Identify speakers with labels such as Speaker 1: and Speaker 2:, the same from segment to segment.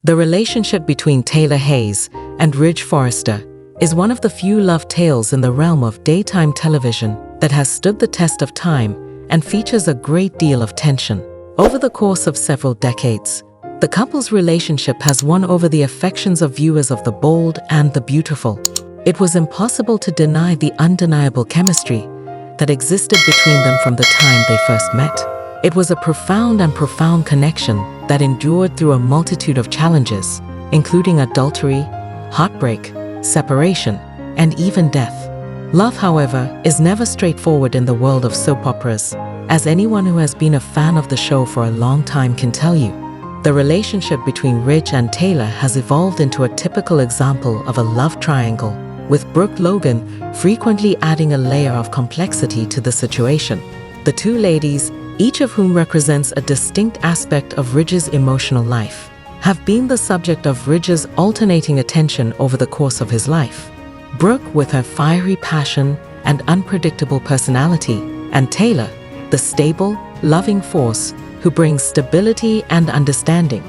Speaker 1: The relationship between Taylor Hayes and Ridge Forrester is one of the few love tales in the realm of daytime television that has stood the test of time and features a great deal of tension. Over the course of several decades, the couple's relationship has won over the affections of viewers of The Bold and the Beautiful. It was impossible to deny the undeniable chemistry that existed between them from the time they first met. It was a profound connection that endured through a multitude of challenges, including adultery, heartbreak, separation, and even death. Love, however, is never straightforward in the world of soap operas, as anyone who has been a fan of the show for a long time can tell you. The relationship between Ridge and Taylor has evolved into a typical example of a love triangle, with Brooke Logan frequently adding a layer of complexity to the situation. The two ladies, each of whom represents a distinct aspect of Ridge's emotional life, have been the subject of Ridge's alternating attention over the course of his life. Brooke with her fiery passion and unpredictable personality, and Taylor, the stable, loving force who brings stability and understanding.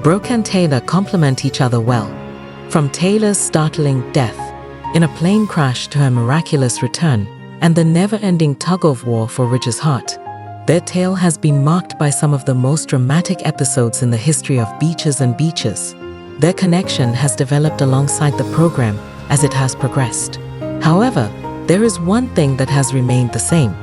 Speaker 1: Brooke and Taylor complement each other well. From Taylor's startling death in a plane crash to her miraculous return and the never-ending tug-of-war for Ridge's heart, their tale has been marked by some of the most dramatic episodes in the history of Beaches and Beaches. Their connection has developed alongside the program as it has progressed. However, there is one thing that has remained the same.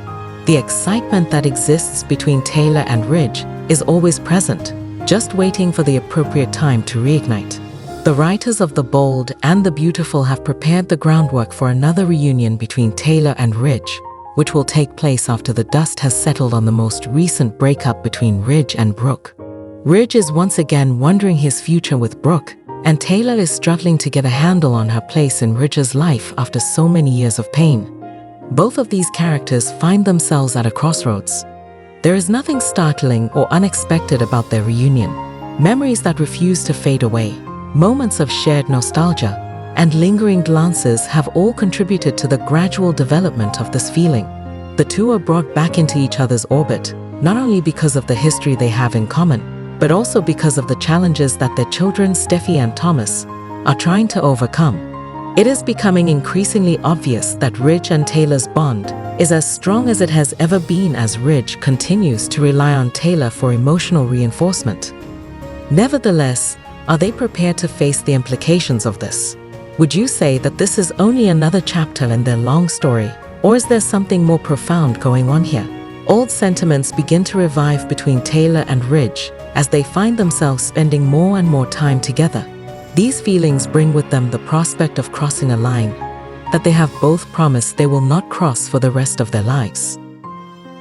Speaker 1: The excitement that exists between Taylor and Ridge is always present, just waiting for the appropriate time to reignite. The writers of The Bold and the Beautiful have prepared the groundwork for another reunion between Taylor and Ridge, which will take place after the dust has settled on the most recent breakup between Ridge and Brooke. Ridge is once again wondering his future with Brooke, and Taylor is struggling to get a handle on her place in Ridge's life after so many years of pain. Both of these characters find themselves at a crossroads. There is nothing startling or unexpected about their reunion. Memories that refuse to fade away, moments of shared nostalgia, and lingering glances have all contributed to the gradual development of this feeling. The two are brought back into each other's orbit, not only because of the history they have in common, but also because of the challenges that their children Steffi and Thomas are trying to overcome. It is becoming increasingly obvious that Ridge and Taylor's bond is as strong as it has ever been as Ridge continues to rely on Taylor for emotional reinforcement. Nevertheless, are they prepared to face the implications of this? Would you say that this is only another chapter in their long story, or is there something more profound going on here? Old sentiments begin to revive between Taylor and Ridge as they find themselves spending more and more time together. These feelings bring with them the prospect of crossing a line that they have both promised they will not cross for the rest of their lives.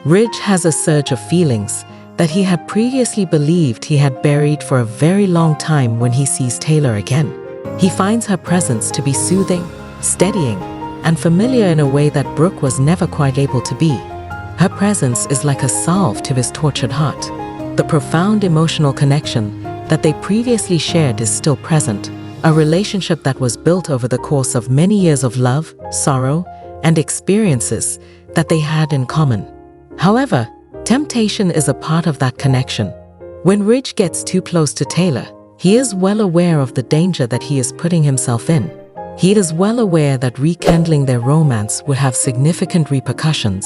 Speaker 1: Ridge has a surge of feelings that he had previously believed he had buried for a very long time when he sees Taylor again. He finds her presence to be soothing, steadying, and familiar in a way that Brooke was never quite able to be. Her presence is like a salve to his tortured heart. The profound emotional connection that they previously shared is still present, a relationship that was built over the course of many years of love, sorrow, and experiences that they had in common. However, temptation is a part of that connection. When Ridge gets too close to Taylor, he is well aware of the danger that he is putting himself in. He is well aware that rekindling their romance would have significant repercussions,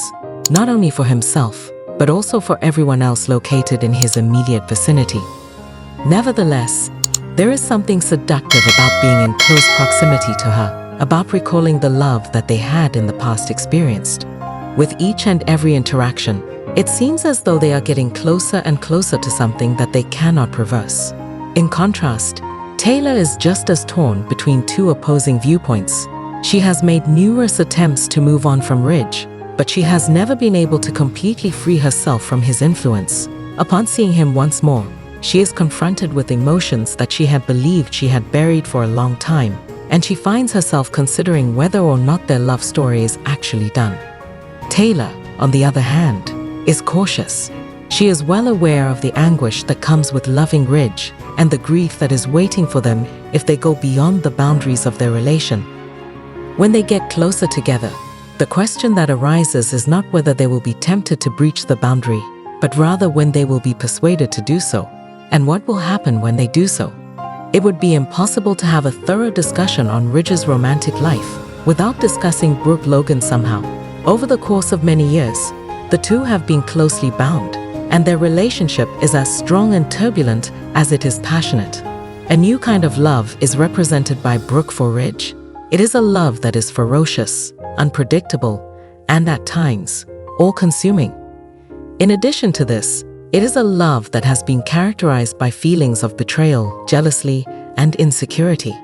Speaker 1: not only for himself, but also for everyone else located in his immediate vicinity. Nevertheless, there is something seductive about being in close proximity to her, about recalling the love that they had in the past experienced. With each and every interaction, it seems as though they are getting closer and closer to something that they cannot reverse. In contrast, Taylor is just as torn between two opposing viewpoints. She has made numerous attempts to move on from Ridge, but she has never been able to completely free herself from his influence. Upon seeing him once more, she is confronted with emotions that she had believed she had buried for a long time, and she finds herself considering whether or not their love story is actually done. Taylor, on the other hand, is cautious. She is well aware of the anguish that comes with loving Ridge and the grief that is waiting for them if they go beyond the boundaries of their relation. When they get closer together, the question that arises is not whether they will be tempted to breach the boundary, but rather when they will be persuaded to do so, and what will happen when they do so. It would be impossible to have a thorough discussion on Ridge's romantic life without discussing Brooke Logan somehow. Over the course of many years, the two have been closely bound, and their relationship is as strong and turbulent as it is passionate. A new kind of love is represented by Brooke for Ridge. It is a love that is ferocious, unpredictable, and at times, all-consuming. In addition to this, it is a love that has been characterized by feelings of betrayal, jealousy, and insecurity.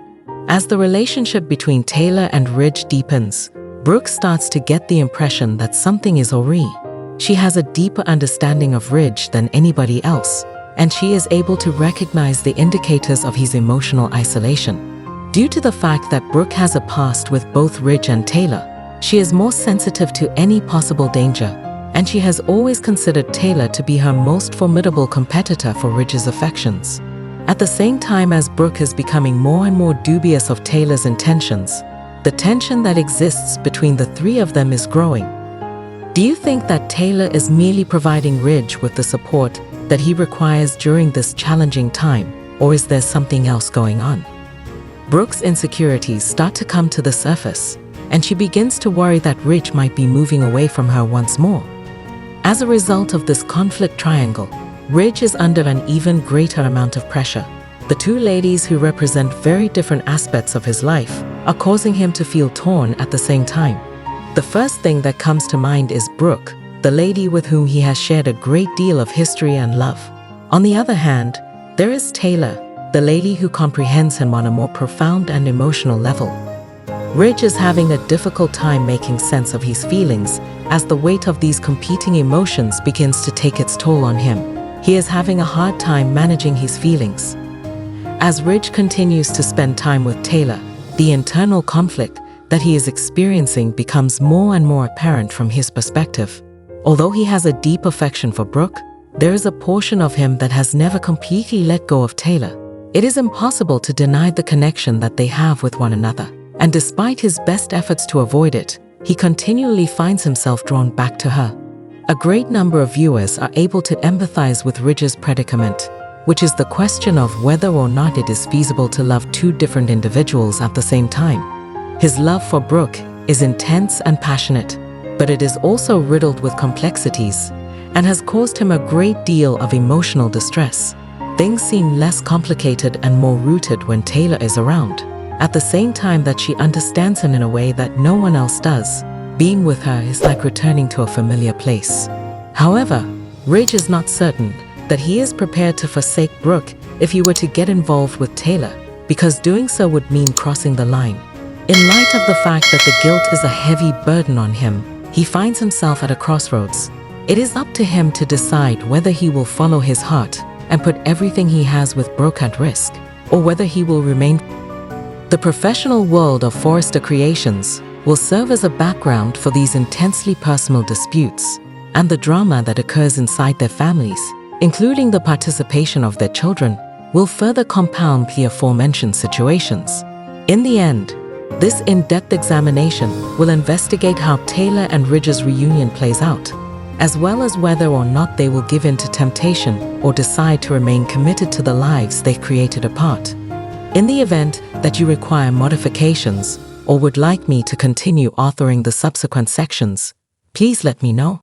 Speaker 1: As the relationship between Taylor and Ridge deepens, Brooke starts to get the impression that something is awry. She has a deeper understanding of Ridge than anybody else, and she is able to recognize the indicators of his emotional isolation. Due to the fact that Brooke has a past with both Ridge and Taylor, she is more sensitive to any possible danger, and she has always considered Taylor to be her most formidable competitor for Ridge's affections. At the same time as Brooke is becoming more and more dubious of Taylor's intentions, the tension that exists between the three of them is growing. Do you think that Taylor is merely providing Ridge with the support that he requires during this challenging time, or is there something else going on? Brooke's insecurities start to come to the surface, and she begins to worry that Ridge might be moving away from her once more. As a result of this conflict triangle, Ridge is under an even greater amount of pressure. The two ladies who represent very different aspects of his life are causing him to feel torn at the same time. The first thing that comes to mind is Brooke, the lady with whom he has shared a great deal of history and love. On the other hand, there is Taylor, the lady who comprehends him on a more profound and emotional level. Ridge is having a difficult time making sense of his feelings as the weight of these competing emotions begins to take its toll on him. He is having a hard time managing his feelings. As Ridge continues to spend time with Taylor, the internal conflict that he is experiencing becomes more and more apparent from his perspective. Although he has a deep affection for Brooke, there is a portion of him that has never completely let go of Taylor. It is impossible to deny the connection that they have with one another, and despite his best efforts to avoid it, he continually finds himself drawn back to her. A great number of viewers are able to empathize with Ridge's predicament, which is the question of whether or not it is feasible to love two different individuals at the same time. His love for Brooke is intense and passionate, but it is also riddled with complexities and has caused him a great deal of emotional distress. Things seem less complicated and more rooted when Taylor is around, at the same time that she understands him in a way that no one else does. Being with her is like returning to a familiar place. However, Ridge is not certain that he is prepared to forsake Brooke if he were to get involved with Taylor, because doing so would mean crossing the line. In light of the fact that the guilt is a heavy burden on him, he finds himself at a crossroads. It is up to him to decide whether he will follow his heart and put everything he has with Brooke at risk, or whether he will remain. The professional world of Forrester Creations will serve as a background for these intensely personal disputes and the drama that occurs inside their families, including the participation of their children, will further compound the aforementioned situations. In the end, this in-depth examination will investigate how Taylor and Ridge's reunion plays out, as well as whether or not they will give in to temptation or decide to remain committed to the lives they created apart. In the event that you require modifications or would like me to continue authoring the subsequent sections, please let me know.